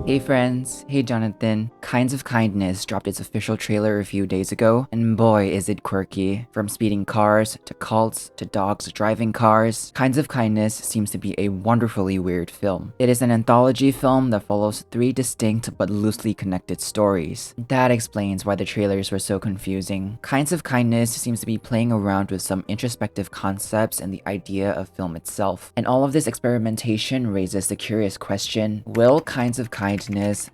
Hey friends, hey Jonathan. Kinds of Kindness dropped its official trailer a few days ago, and boy is it quirky. From speeding cars, to cults, to dogs driving cars, Kinds of Kindness seems to be a wonderfully weird film. It is an anthology film that follows 3 distinct but loosely connected stories. That explains why the trailers were so confusing. Kinds of Kindness seems to be playing around with some introspective concepts and the idea of film itself. And all of this experimentation raises the curious question, will Kinds of Kindness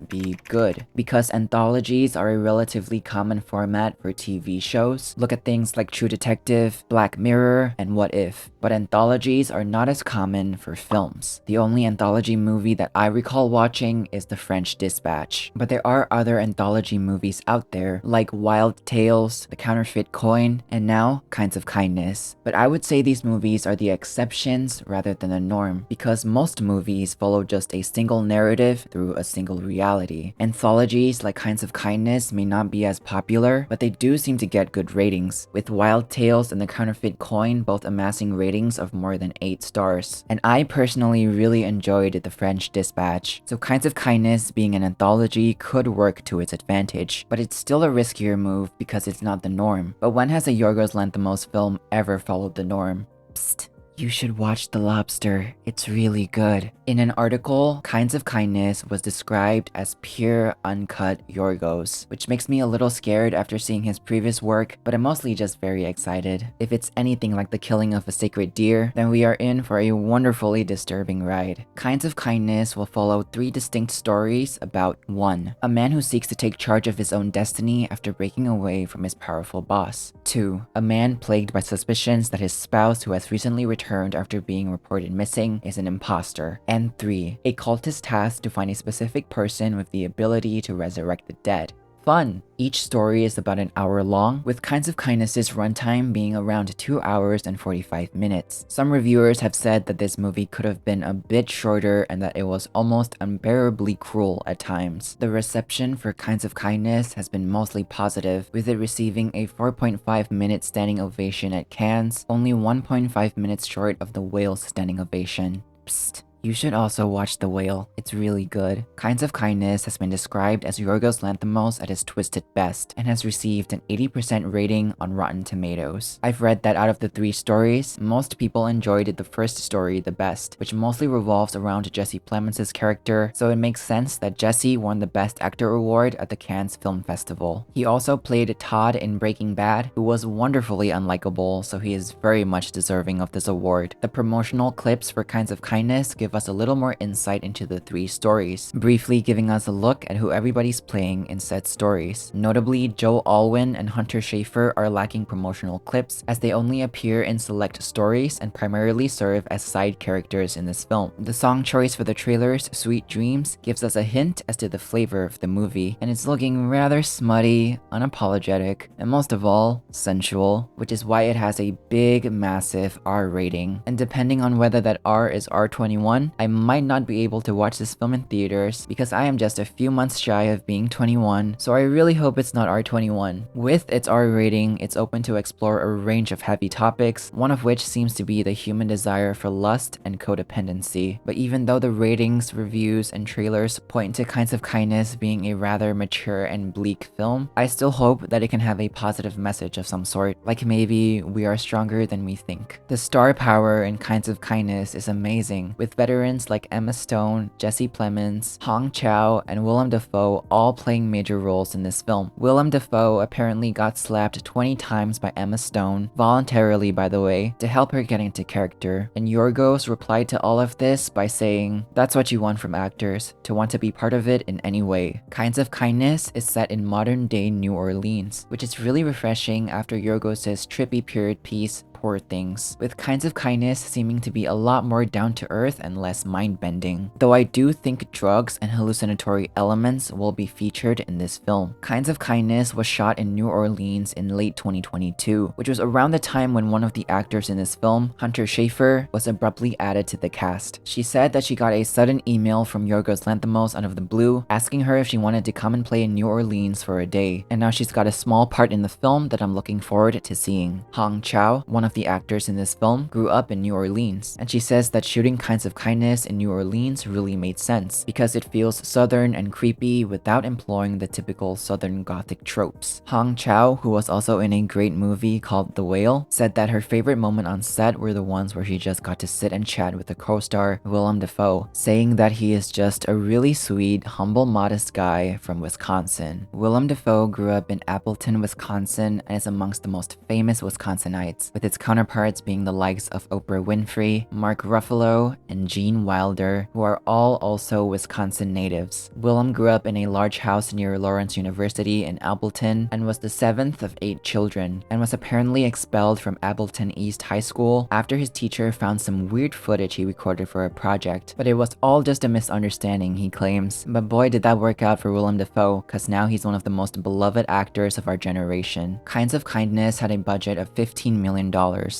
be good? Because anthologies are a relatively common format for TV shows. Look at things like True Detective, Black Mirror, and What If. But anthologies are not as common for films. The only anthology movie that I recall watching is The French Dispatch. But there are other anthology movies out there, like Wild Tales, The Counterfeit Coin, and now Kinds of Kindness. But I would say these movies are the exceptions rather than the norm, because most movies follow just a single narrative through a single reality. Anthologies like Kinds of Kindness may not be as popular, but they do seem to get good ratings, with Wild Tales and The Counterfeit Coin both amassing ratings of more than 8 stars. And I personally really enjoyed The French Dispatch, so Kinds of Kindness being an anthology could work to its advantage, but it's still a riskier move because it's not the norm. But when has a Yorgos Lanthimos film ever followed the norm? Psst. You should watch The Lobster, it's really good. In an article, Kinds of Kindness was described as pure, uncut Yorgos, which makes me a little scared after seeing his previous work, but I'm mostly just very excited. If it's anything like The Killing of a Sacred Deer, then we are in for a wonderfully disturbing ride. Kinds of Kindness will follow 3 distinct stories about 1. A man who seeks to take charge of his own destiny after breaking away from his powerful boss. 2. A man plagued by suspicions that his spouse, who has recently returned after being reported missing, is an imposter. And 3. A cultist tasked to find a specific person with the ability to resurrect the dead. Fun! Each story is about an hour long, with Kinds of Kindness's runtime being around 2 hours and 45 minutes. Some reviewers have said that this movie could have been a bit shorter and that it was almost unbearably cruel at times. The reception for Kinds of Kindness has been mostly positive, with it receiving a 4.5-minute standing ovation at Cannes, only 1.5 minutes short of The Whale's standing ovation. Psst. You should also watch The Whale, it's really good. Kinds of Kindness has been described as Yorgos Lanthimos at his twisted best, and has received an 80% rating on Rotten Tomatoes. I've read that out of the 3 stories, most people enjoyed the first story the best, which mostly revolves around Jesse Plemons' character, so it makes sense that Jesse won the Best Actor award at the Cannes Film Festival. He also played Todd in Breaking Bad, who was wonderfully unlikable, so he is very much deserving of this award. The promotional clips for Kinds of Kindness give us a little more insight into the 3 stories, briefly giving us a look at who everybody's playing in said stories. Notably, Joe Alwyn and Hunter Schafer are lacking promotional clips, as they only appear in select stories and primarily serve as side characters in this film. The song choice for the trailers, Sweet Dreams, gives us a hint as to the flavor of the movie, and it's looking rather smutty, unapologetic, and most of all, sensual, which is why it has a big, massive R rating. And depending on whether that R is R21, I might not be able to watch this film in theaters because I am just a few months shy of being 21, so I really hope it's not R21. With its R rating, it's open to explore a range of heavy topics, one of which seems to be the human desire for lust and codependency. But even though the ratings, reviews, and trailers point to Kinds of Kindness being a rather mature and bleak film, I still hope that it can have a positive message of some sort, like maybe we are stronger than we think. The star power in Kinds of Kindness is amazing, with veterans like Emma Stone, Jesse Plemons, Chau, and Willem Dafoe all playing major roles in this film. Willem Dafoe apparently got slapped 20 times by Emma Stone, voluntarily by the way, to help her get into character, and Yorgos replied to all of this by saying, "That's what you want from actors, to want to be part of it in any way." Kinds of Kindness is set in modern-day New Orleans, which is really refreshing after Yorgos' trippy period piece, Poor Things, with Kinds of Kindness seeming to be a lot more down-to-earth and less mind-bending. Though I do think drugs and hallucinatory elements will be featured in this film. Kinds of Kindness was shot in New Orleans in late 2022, which was around the time when one of the actors in this film, Hunter Schafer, was abruptly added to the cast. She said that she got a sudden email from Yorgos Lanthimos out of the blue, asking her if she wanted to come and play in New Orleans for a day, and now she's got a small part in the film that I'm looking forward to seeing. Chau, one of of the actors in this film grew up in New Orleans, and she says that shooting Kinds of Kindness in New Orleans really made sense because it feels southern and creepy without employing the typical southern gothic tropes. Chau, who was also in a great movie called The Whale, said that her favorite moment on set were the ones where she just got to sit and chat with the co-star Willem Dafoe, saying that he is just a really sweet, humble, modest guy from Wisconsin. Willem Dafoe grew up in Appleton, Wisconsin, and is amongst the most famous Wisconsinites, with its counterparts being the likes of Oprah Winfrey, Mark Ruffalo, and Gene Wilder, who are all also Wisconsin natives. Willem grew up in a large house near Lawrence University in Appleton and was the 7th of 8 children, and was apparently expelled from Appleton East High School after his teacher found some weird footage he recorded for a project. But it was all just a misunderstanding, he claims. But boy, did that work out for Willem Dafoe, cause now he's one of the most beloved actors of our generation. Kinds of Kindness had a budget of $15 million,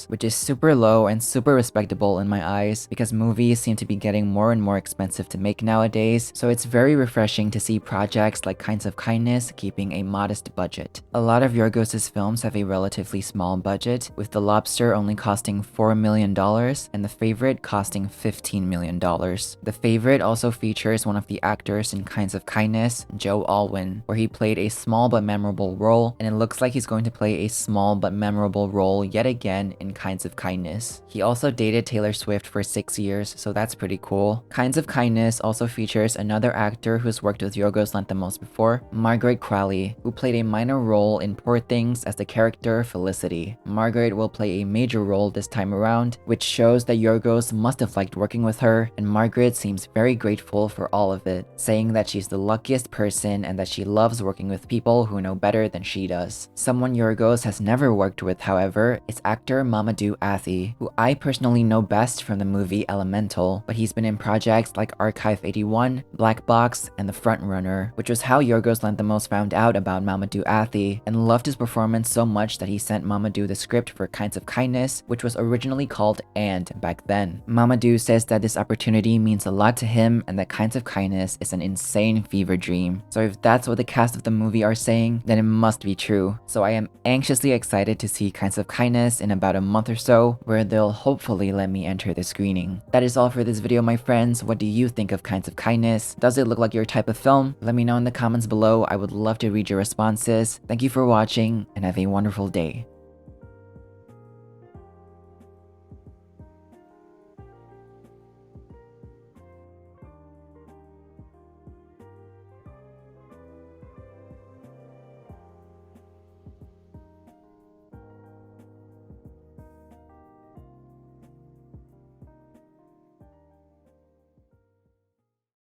which is super low and super respectable in my eyes because movies seem to be getting more and more expensive to make nowadays, so it's very refreshing to see projects like Kinds of Kindness keeping a modest budget. A lot of Yorgos' films have a relatively small budget, with The Lobster only costing $4 million and The Favorite costing $15 million. The Favorite also features one of the actors in Kinds of Kindness, Joe Alwyn, where he played a small but memorable role, and it looks like he's going to play a small but memorable role yet again in Kinds of Kindness. He also dated Taylor Swift for 6 years, so that's pretty cool. Kinds of Kindness also features another actor who's worked with Yorgos Lanthimos before, Margaret Qualley, who played a minor role in Poor Things as the character Felicity. Margaret will play a major role this time around, which shows that Yorgos must have liked working with her, and Margaret seems very grateful for all of it, saying that she's the luckiest person and that she loves working with people who know better than she does. Someone Yorgos has never worked with, however, is actor Mamadou Athie, who I personally know best from the movie Elemental, but he's been in projects like Archive 81, Black Box, and The Frontrunner, which was how Yorgos Lanthimos found out about Mamadou Athie and loved his performance so much that he sent Mamadou the script for Kinds of Kindness, which was originally called And back then. Mamadou says that this opportunity means a lot to him and that Kinds of Kindness is an insane fever dream. So if that's what the cast of the movie are saying, then it must be true. So I am anxiously excited to see Kinds of Kindness in about a month or so, where they'll hopefully let me enter the screening. That is all for this video, my friends. What do you think of Kinds of Kindness? Does it look like your type of film? Let me know in the comments below. I would love to read your responses. Thank you for watching and have a wonderful day.